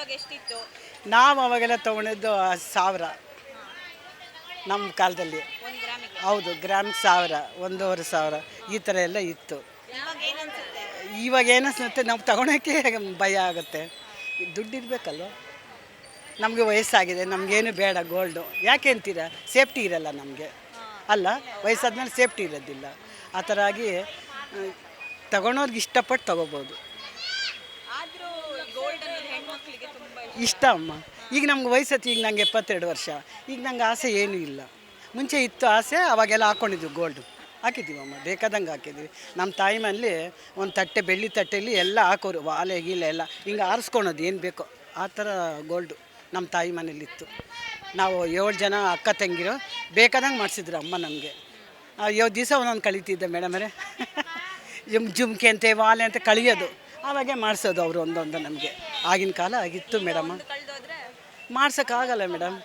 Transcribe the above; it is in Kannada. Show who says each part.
Speaker 1: ತಗೊಳ್ಳೋವಾಗ ಎಷ್ಟಿತ್ತು?
Speaker 2: ನಾವು ಅವಾಗೆಲ್ಲ ತೊಗೊಂಡಿದ್ದು 1000 ನಮ್ಮ ಕಾಲದಲ್ಲಿ.
Speaker 1: 1 ಗ್ರಾಮಿಗೆ.
Speaker 2: ಹೌದು, ಗ್ರಾಮ್ಗೆ 1000, 1500 ಈ ಥರ ಎಲ್ಲ ಇತ್ತು.
Speaker 1: ಇವಾಗ ಏನನ್ಸುತ್ತೆ?
Speaker 2: ಇವಾಗ ಏನಿಸುತ್ತೆ, ನಾವು ತಗೊಳೋಕ್ಕೆ ಭಯ ಆಗುತ್ತೆ. ದುಡ್ಡು ಇರಬೇಕಲ್ವ. ನಮಗೆ ವಯಸ್ಸಾಗಿದೆ, ನಮಗೇನು ಬೇಡ ಗೋಲ್ಡು. ಯಾಕೆ ಅಂತೀರಾ? ಸೇಫ್ಟಿ ಇರಲ್ಲ ನಮಗೆ ಅಲ್ಲ, ವಯಸ್ಸಾದ್ಮೇಲೆ ಸೇಫ್ಟಿ ಇರೋದಿಲ್ಲ. ಆ ಥರ ಆಗಿ ತಗೊಳೋರ್ಗೆ ಇಷ್ಟಪಟ್ಟು ತಗೋಬೋದು.
Speaker 1: ಆದರೂ ಗೋಲ್ಡ್ ಅನ್ನೋದು ಹೆಣ್ಮಕ್ಳಿಗೆ ತುಂಬ
Speaker 2: ಇಷ್ಟ ಅಮ್ಮ. ಈಗ ನಮ್ಗೆ ವಯಸ್ಸತ್ತು, ಈಗ ನಂಗೆ 72 ವರ್ಷ. ಈಗ ನಂಗೆ ಆಸೆ ಏನೂ ಇಲ್ಲ. ಮುಂಚೆ ಇತ್ತು ಆಸೆ, ಅವಾಗೆಲ್ಲ ಹಾಕ್ಕೊಂಡಿದ್ವಿ ಗೋಲ್ಡು. ಹಾಕಿದ್ದೀವಮ್ಮ, ಬೇಕಾದಂಗೆ ಹಾಕಿದ್ವಿ. ನಮ್ಮ ತಾಯಿ ಮನೇಲಿ ಒಂದು ತಟ್ಟೆ, ಬೆಳ್ಳಿ ತಟ್ಟೆಯಲ್ಲಿ ಎಲ್ಲ ಹಾಕೋರು, ವಾಲೆ ಗೀಲೆ ಎಲ್ಲ ಹಿಂಗೆ ಆರಿಸ್ಕೊಳೋದು ಏನು ಬೇಕೋ ಆ ಥರ ಗೋಲ್ಡು ನಮ್ಮ ತಾಯಿ ಮನೇಲಿತ್ತು. ನಾವು 7 ಜನ ಅಕ್ಕ ತಂಗಿರು ಬೇಕಾದಂಗೆ ಮಾಡಿಸಿದ್ರು ಅಮ್ಮ ನಮಗೆ. 7 ದಿವಸ ಒಂದೊಂದು ಕಳೀತಿದ್ದೆ ಮೇಡಮರೇ. ಜುಮ್ಕೆ ಅಂತೆ, ವಾಲೆ ಅಂತ ಕಳಿಯೋದು, ಆವಾಗೆ ಮಾಡಿಸೋದು ಅವರು ಒಂದೊಂದು ನಮಗೆ. ಆಗಿನ ಕಾಲ ಆಗಿತ್ತು ಮೇಡಮ್ಮ.
Speaker 1: ಕಳೆದೋದ್ರೆ
Speaker 2: ಮಾಡ್ಸೋಕ್ಕಾಗಲ್ಲ ಮೇಡಮ್.